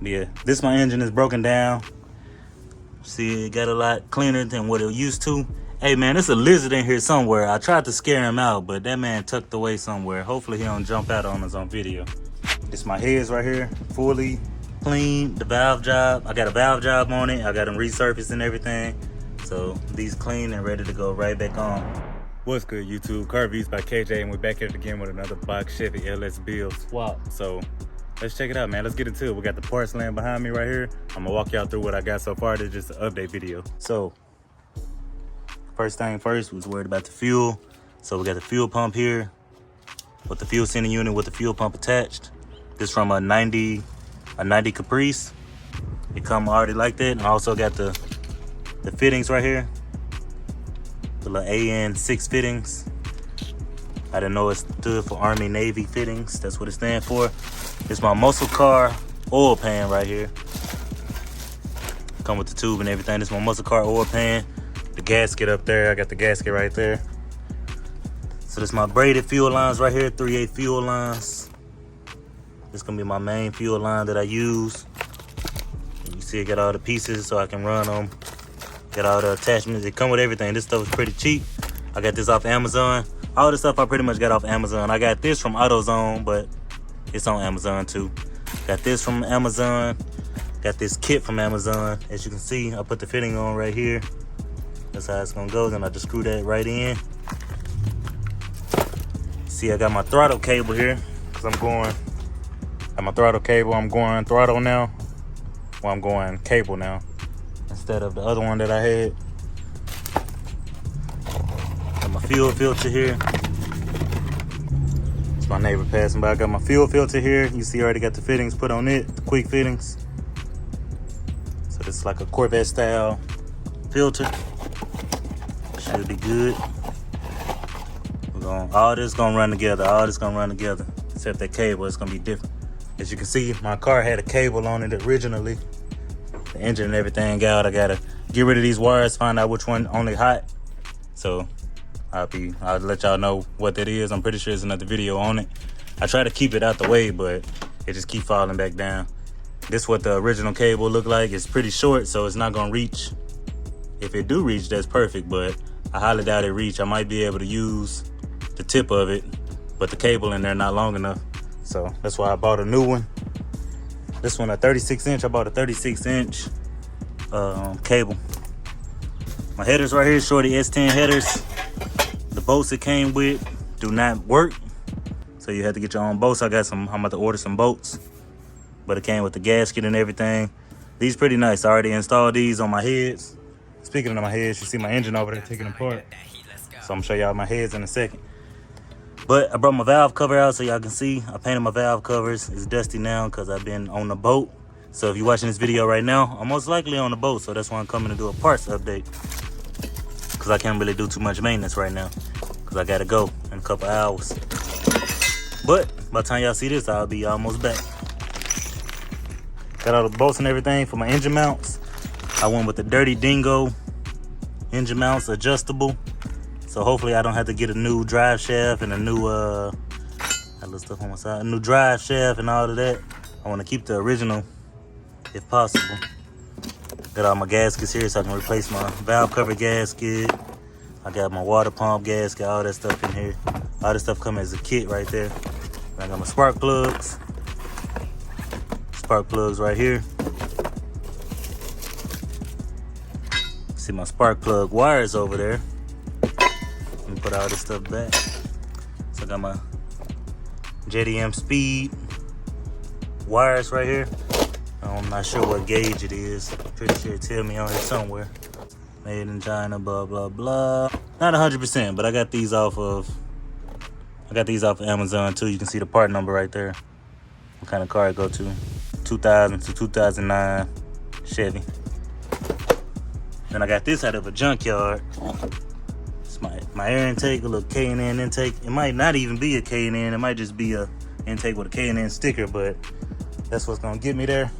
Yeah, this my engine is broken down. See, it got a lot cleaner than what it used to. Hey man, there's a lizard in here somewhere. I tried to scare him out, but that man tucked away somewhere. Hopefully he don't jump out on us on video. This my heads right here, fully clean. The valve job, I got a valve job on it. I got them resurfaced and everything. So these clean and ready to go right back on. What's good, YouTube? Car Views by KJ, and we're back here again with another box Chevy LS build swap. So let's check it out, man. Let's get into it. We got the parts laying behind me right here. I'm gonna walk y'all through what I got so far. This is just an update video. So first thing first, was worried about the fuel. So we got the fuel pump here with the fuel sending unit with the fuel pump attached. This from a 90 Caprice. It come already like that. And I also got the fittings right here. The little AN6 fittings. I didn't know it stood for Army Navy fittings. That's what it stands for. It's my muscle car oil pan right here. Come with the tube and everything. This is my muscle car oil pan. The gasket up there. I got the gasket right there. So this is my braided fuel lines right here. 3/8 fuel lines. This is gonna be my main fuel line that I use. You see, I got all the pieces so I can run them. Got all the attachments. It come with everything. This stuff is pretty cheap. I got this off Amazon. All this stuff I pretty much got off Amazon. I got this from AutoZone, but it's on Amazon too. Got this from Amazon. Got this kit from Amazon. As you can see, I put the fitting on right here. That's how it's gonna go. Then I just screw that right in. See, I got my throttle cable here because got my throttle cable. I'm going throttle now. Well, I'm going cable now instead of the other one that I had. Got my fuel filter here. It's my neighbor passing by. I got my fuel filter here. You see, I already got the fittings put on it, the quick fittings. So this is like a Corvette style filter. Should be good. All this gonna run together. All this gonna run together. Except that cable, it's gonna be different. As you can see, my car had a cable on it originally. The engine and everything out. I gotta get rid of these wires, find out which one only hot. So I'll let y'all know what that is. I'm pretty sure there's another video on it. I try to keep it out the way, but it just keep falling back down. This is what the original cable look like. It's pretty short, so it's not gonna reach. If it do reach, that's perfect, but I highly doubt it reach. I might be able to use the tip of it, but the cable in there not long enough. So that's why I bought a new one. This one a 36-inch. I bought a 36-inch cable. My headers right here, shorty S10 headers. The bolts it came with do not work, so you have to get your own bolts. I'm about to order some bolts, but it came with the gasket and everything. These pretty nice. I already installed these on my heads. Speaking of my heads, you see my engine over there taking apart. So I'm gonna show y'all my heads in a second. But I brought my valve cover out so y'all can see. I painted my valve covers. It's dusty now because I've been on the boat. So if you're watching this video right now, I'm most likely on the boat. So that's why I'm coming to do a parts update. Because I can't really do too much maintenance right now. Because I got to go in a couple hours. But by the time y'all see this, I'll be almost back. Got all the bolts and everything for my engine mounts. I went with the Dirty Dingo engine mounts, adjustable. So hopefully I don't have to get a new drive shaft and a new that little stuff on my side, a new drive shaft and all of that. I want to keep the original if possible. Got all my gaskets here so I can replace my valve cover gasket. I got my water pump gasket, all that stuff in here. All this stuff comes as a kit right there. And I got my spark plugs. Spark plugs right here. See my spark plug wires over there. Let me put all this stuff back. So I got my JDM speed wires right here. I'm not sure what gauge it is. Pretty sure it tell me on here somewhere. Made in China, blah blah blah. Not 100%, but I got these off of Amazon too. You can see the part number right there. What kind of car it go to? 2000 to 2009 Chevy. Then I got this out of a junkyard. It's my air intake, a little K&N intake. It might not even be a K&N. It might just be a intake with a K&N sticker, but that's what's gonna get me there.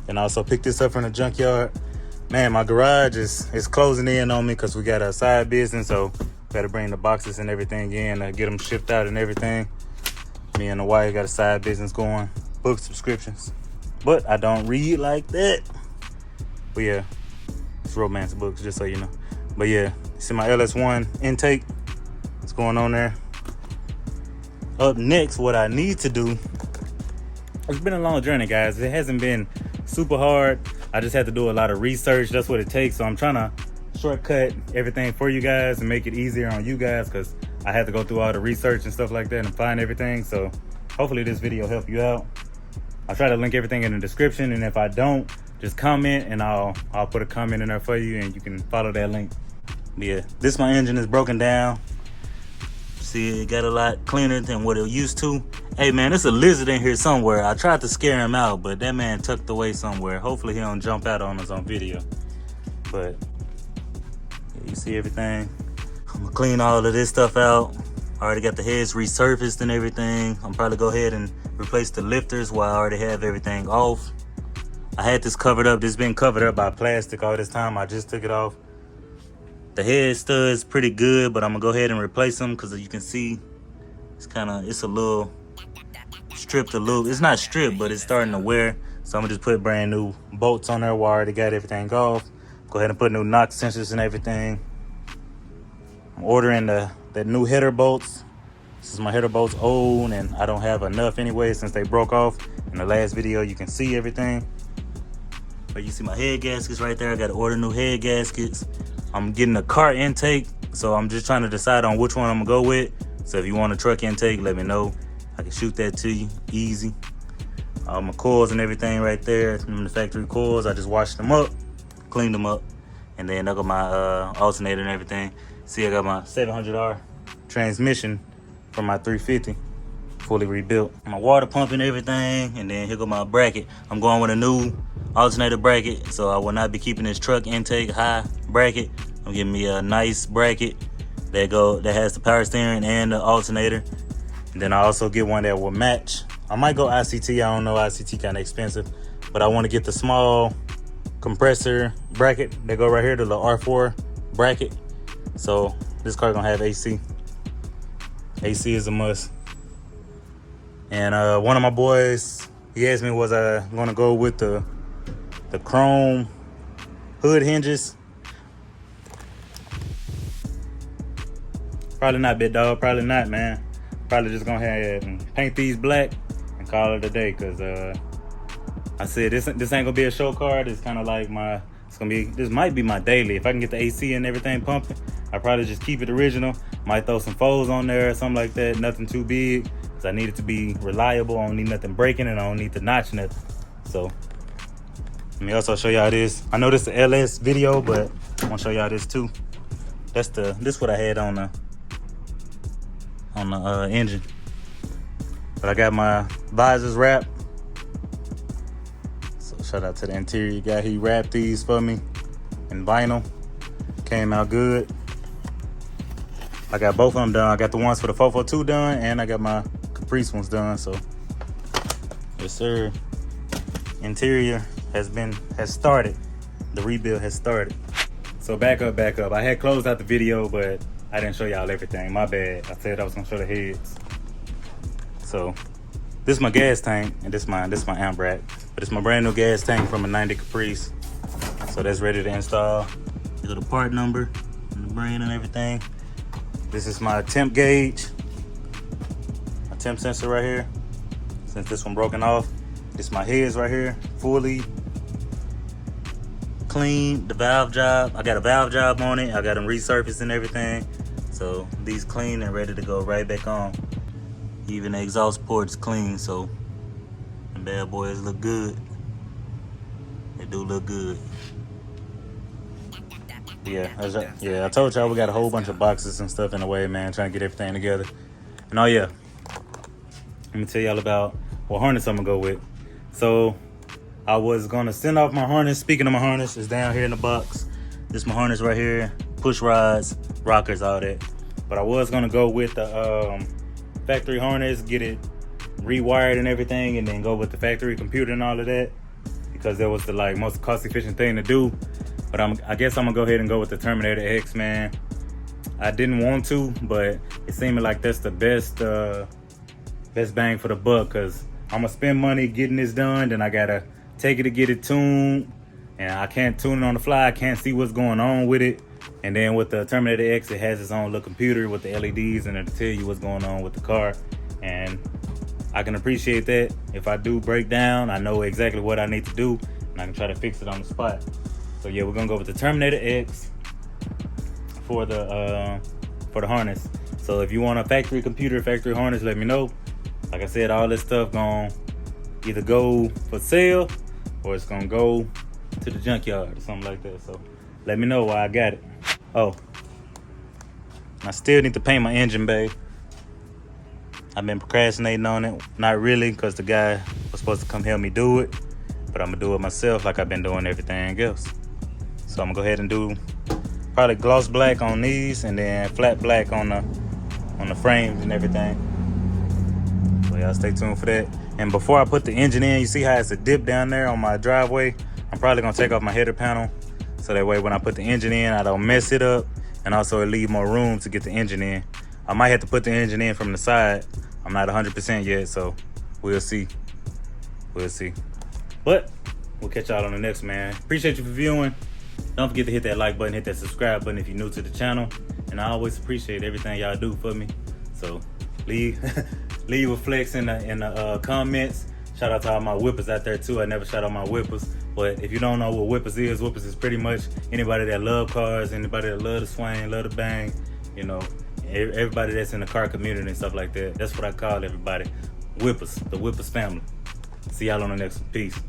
And I also picked this up from the junkyard. Man, my garage is closing in on me because we got a side business, so gotta bring the boxes and everything in to get them shipped out and everything. Me and the wife got a side business going, book subscriptions. but I don't read like that. But yeah, it's romance books, just so you know. But yeah, see my LS1 intake. What's going on there? Up next, what I need to do. It's been a long journey, guys. It hasn't been super hard. I just had to do a lot of research. That's what it takes. So I'm trying to shortcut everything for you guys and make it easier on you guys, because I had to go through all the research and stuff like that and find everything. So hopefully this video help you out. I'll try to link everything in the description, and if I don't, just comment and I'll put a comment in there for you and you can follow that link. But yeah, this my engine is broken down. See, it got a lot cleaner than what it used to. Hey man, there's a lizard in here somewhere. I tried to scare him out, but that man tucked away somewhere. Hopefully he don't jump out on us on video. But yeah, you see everything. I'm gonna clean all of this stuff out. I already got the heads resurfaced and everything. I'm probably go ahead and replace the lifters while I already have everything off. I had this covered up. This has been covered up by plastic all this time. I just took it off. The head stud's pretty good, but I'm gonna go ahead and replace them because you can see it's a little stripped a little. It's not stripped, but it's starting to wear. So I'm gonna just put brand new bolts on there while I already got everything off. Go ahead and put new knock sensors and everything. I'm ordering that new header bolts. This is my header bolts old, and I don't have enough anyway since they broke off. In the last video, you can see everything. But you see my head gaskets right there. I got to order new head gaskets. I'm getting a car intake, so I'm just trying to decide on which one I'm gonna go with. So if you want a truck intake, let me know. I can shoot that to you easy. All my coils and everything right there. From the factory coils, I just washed them up, cleaned them up, and then I got my alternator and everything. See, I got my 700R transmission from my 350, fully rebuilt. My water pump and everything, and then here go my bracket. I'm going with a new alternator bracket, so I will not be keeping this truck intake high bracket. I'm getting me a nice bracket that has the power steering and the alternator. And then I also get one that will match. I might go ICT. I don't know, ICT kind of expensive, but I want to get the small compressor bracket that go right here, the little R4 bracket. So this car gonna have AC. AC is a must. And one of my boys, he asked me, was I gonna go with the chrome hood hinges? Probably not, big dog. Probably not, man. Probably just gonna have and paint these black and call it a day. Cause I said this ain't gonna be a show car. It's kind of like this might be my daily. If I can get the AC and everything pumping, I probably just keep it original. Might throw some foes on there or something like that. Nothing too big, cause I need it to be reliable. I don't need nothing breaking, and I don't need to notch nothing. So let me also show y'all this. I know this is an LS video, but I want to show y'all this too. This what I had on the engine. But I got my visors wrapped. So shout out to the interior guy. He wrapped these for me in vinyl. Came out good. I got both of them done. I got the ones for the 442 done, and I got my Caprice ones done. So yes sir. Interior has started. The rebuild has started. So back up. I had closed out the video, but I didn't show y'all everything. My bad. I said I was gonna show the heads. So this is my gas tank, and this is my amp rack. But it's my brand new gas tank from a 90 Caprice. So that's ready to install. Here's the part number and the brand and everything. This is my temp gauge, my temp sensor right here. Since this one broken off, this is my heads right here, fully clean. The valve job, I got a valve job on it. I got them resurfaced and everything. So these clean and ready to go right back on. Even the exhaust ports clean, so the bad boys look good. They do look good. Yeah, I told y'all we got a whole bunch of boxes and stuff in the way, man, trying to get everything together. And oh yeah, let me tell y'all about what harness I'm gonna go with. So I was gonna send off my harness. Speaking of my harness, it's down here in the box. This is my harness right here. Push rods, rockers, all that. But I was gonna go with the factory harness, get it rewired and everything, and then go with the factory computer and all of that, because that was the most cost efficient thing to do. But I guess I'm gonna go ahead and go with the Terminator X, man. I didn't want to, but it seemed like that's the best bang for the buck, because I'm gonna spend money getting this done, then I gotta take it to get it tuned, and I can't tune it on the fly. I can't see what's going on with it. And then with the Terminator X, it has its own little computer with the LEDs, and it'll tell you what's going on with the car. And I can appreciate that. If I do break down, I know exactly what I need to do, and I can try to fix it on the spot. So yeah, we're gonna go with the Terminator X for the harness. So if you want a factory computer, factory harness, let me know. Like I said, all this stuff gonna either go for sale or it's gonna go to the junkyard or something like that. So let me know while I got it. Oh, I still need to paint my engine bay. I've been procrastinating on it. Not really, because the guy was supposed to come help me do it, but I'm gonna do it myself like I've been doing everything else. So I'm gonna go ahead and do probably gloss black on these and then flat black on the frames and everything. So y'all stay tuned for that. And before I put the engine in, you see how it's a dip down there on my driveway? I'm probably gonna take off my header panel, so that way when I put the engine in, I don't mess it up, and also it leave more room to get the engine in. I might have to put the engine in from the side. I'm not 100% yet, so we'll see. We'll see. But we'll catch y'all on the next, man. Appreciate you for viewing. Don't forget to hit that like button, hit that subscribe button if you're new to the channel. And I always appreciate everything y'all do for me. So leave a flex in the comments. Shout out to all my whippers out there too. I never shout out my whippers. But if you don't know what whippers is pretty much anybody that love cars, anybody that love to swing, love to bang, you know, everybody that's in the car community and stuff like that. That's what I call everybody. Whippers, the Whippers family. See y'all on the next one. Peace.